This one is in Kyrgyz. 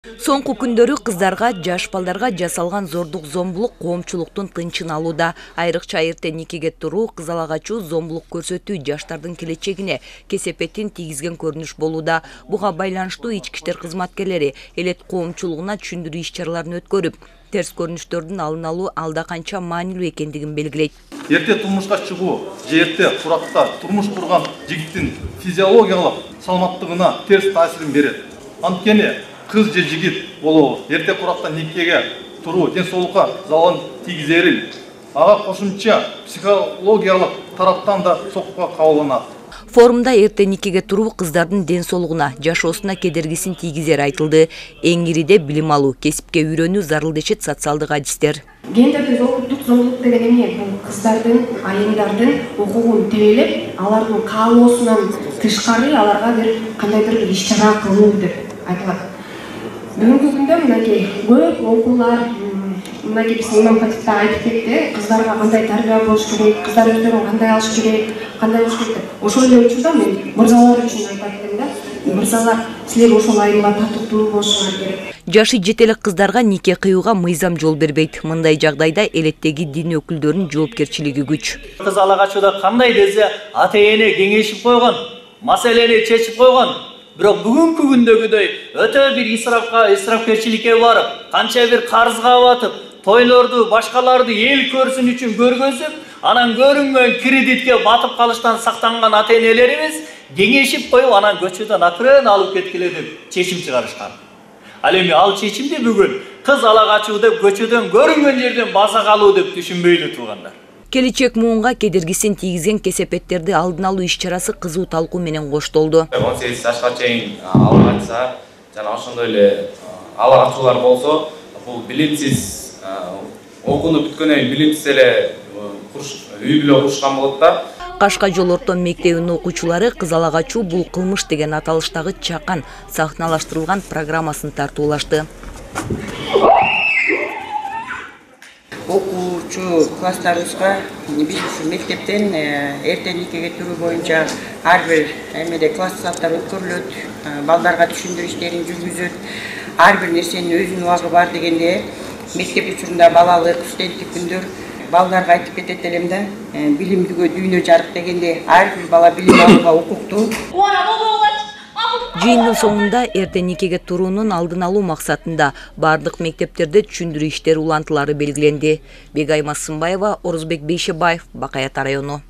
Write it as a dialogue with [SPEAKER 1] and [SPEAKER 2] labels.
[SPEAKER 1] Соңку күндөрү кыздарга, жаш балдарга жасалган зордук зомбулук коомчулуктун тынчын алууда. Айрыкча эртең никеге туруу, кызалак ачуу, зомбулук көрсөтүү жаштардын келечегине кесепетин тийгизген көрүнүш болууда. Буга байланыштуу ички иштер кызматкерлери элет коомчулугуна түшүндүрүү иш-чараларын өткөрүп, терс көрүнүштөрдүн алдын алуу алда канча маанилүү экендигин белгилейт.
[SPEAKER 2] Эрте турмушка чыгуу же эрте куракта турмуш курган жигиттин физиологиялык саламаттыгына терс таасирин берет. Анткени кыз же жигит болобу эрте куракта никеге туруу ден соолукка залалын тийгизерил. Ага кошумча психологиялык тараптан да соккуга кабылганат.
[SPEAKER 1] Форумда эрте никеге туруу кыздардын ден соолугуна, жашоосуна кедергисин тийгизери айтылды. Эң ириде билим алуу, кесипке үйрөнүү зарыл дешет социалдык адистер.
[SPEAKER 3] Гендердик зомбулук деген эмне? Бул кыздардын, айымдардын укугун тебелеп, алардын каалоосунан тышкары аларга бир кандайдыр бир иш-чара кылуу деп айтылат. Бүгүнкү күндө мынакей көп окуулар, мынакей биздин имам хатипте айтып кетти, кыздарга кандай тарбия болуш керек, кыздар өздөрүн кандай алыш керек, кандай болуш керек деп. Ошол эле учурда мен мырзалар үчүн айтат элем да. Мырзалар, силер ошол айымга татыктуу болушуңар керек.
[SPEAKER 1] Жашы жете элек кыздарга нике кыюуга мыйзам жол бербейт. Мындай жагдайда элеттеги дин өкүлдөрүнүн жоопкерчилиги күч.
[SPEAKER 4] Кызалак ачууда кандай десе ата-эне кеңешип койгон, маселени чечип койгон. Бирок бүгүнкү күндөгүдөй өтө бир исрафкерчиликке барып, канча бир карызга батып, тойлорду, башкаларды эл көрсүн үчүн көргөзүп, анан көрүнгөн кредитке батып калыштан сактанган ата-энелерибиз кеңешип коюп, анан көчөдөн акырын алып кеткиле деп чечим чыгарышкан. Ал эми ал чечимди бүгүн кыз алак ачуу деп көчөдөн көрүнгөн жерден баса калуу деп түшүнбөйлү туугандар.
[SPEAKER 1] Келечек муунга кедергисин тийгизген кесепеттерди алдын алуу иш-чарасы кызуу талкуу менен коштолду.
[SPEAKER 5] 18 жашка чейин алак ачса, жана ошондой эле алак ачуулар болсо, бул билимсиз окууну бүткөндөн кийин билимсиз эле үй бүлө курушкан болот да.
[SPEAKER 1] Кашка жол орто мектебинин окуучулары кызалак ачуу бул кылмыш деген аталыштагы чакан сахналаштырылган программасын тартуулашты.
[SPEAKER 6] Окуучу класстарыбызга биз мектептен эрте никеге туруу боюнча ар бир эмеде класс сааттар өткөрүлөт, балдарга түшүндүрүү иштерин жүргүзөт. Ар бир нерсенин өзүнүн убагы бар дегенде мектеп учурунда балалык, студенттик күндөр балдарга айтып кетет элем да. Билимдүүгө дүйнө жарык дегенде ар бир бала билим алууга укуктуу.
[SPEAKER 1] Жыйындын соңунда эрте никеге туруунун алдын алуу максатында бардык мектептерде түшүндүрүү иштери улантылары белгиленди. Бегайма Сымбаева, Орузбек Бейшебаев, Бакаят району.